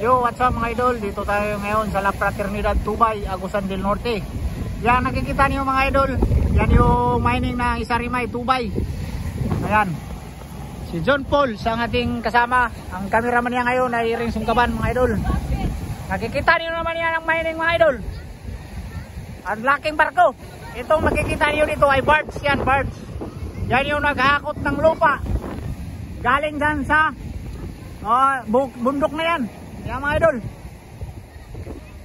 Yo, what's up mga idol? Dito tayo ngayon sa La Fraternidad Tubay, Agusan del Norte. Yan nakikita niyo mga idol, yan yung mining ng Isarimay Tubay. Ayan, si John Paul sa ating kasama. Ang cameraman niya ngayon ay Ring Sungkaban mga idol. Nakikita niyo naman yan ang mining mga idol. Ang laking barko. Itong makikita niyo dito ay barge yan, barge. Yan yung naghahakot ng lupa. Galing dyan sa bundok na yan. Yan mga idol.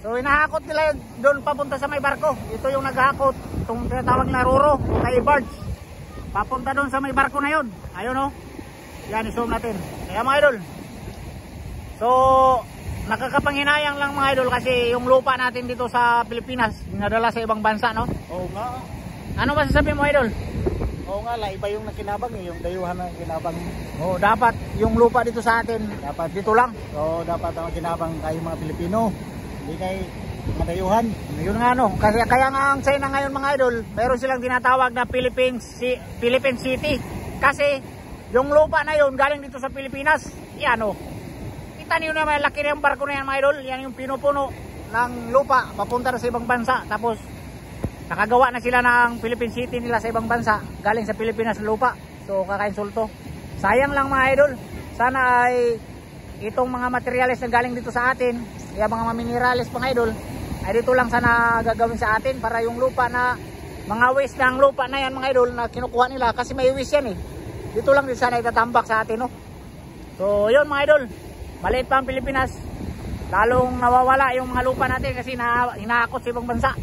So hinahakot nila doon papunta sa may barko. Ito yung naghahakot. Itong tinatawag na ruro, kay barge. Papunta doon sa may barko na yun. Ayun o. Yan, i-zoom natin. Yan mga idol. So nakakapanghinayang lang mga idol kasi yung lupa natin dito sa Pilipinas dinadala sa ibang bansa, no? Oo nga. Ano masasabi mo idol? Oo nga, iba yung nakinabang eh, yung dayuhan na kinabang. Oh, dapat yung lupa dito sa atin, dapat dito lang. Oo, dapat ang kinabang kayo mga Pilipino. Hindi kayo mga dayuhan. Yun nga no, kasi kaya nga ang China ngayon mga idol, meron silang tinatawag na Philippine City. Kasi yung lupa na yun galing dito sa Pilipinas. Yan oh. Kita niyo naman laki na yung barko na yan mga idol. Yan yung pinupuno ng lupa papunta na sa ibang bansa. Tapos nakagawa na sila ng Philippine City nila sa ibang bansa galing sa Pilipinas lupa. So kakainsulto. Sayang lang mga idol. Sana ay itong mga materyales na galing dito sa atin, kaya mga minerales mga idol, ay dito lang sana gagawin sa atin para yung lupa na mga waste ng lupa na yan mga idol na kinukuha nila kasi may waste yan eh. Dito lang din sana itatambak sa atin, no. So yun mga idol. Maliit pa ang Pilipinas. Lalong nawawala yung mga lupa natin kasi hinahakot sa ibang bansa.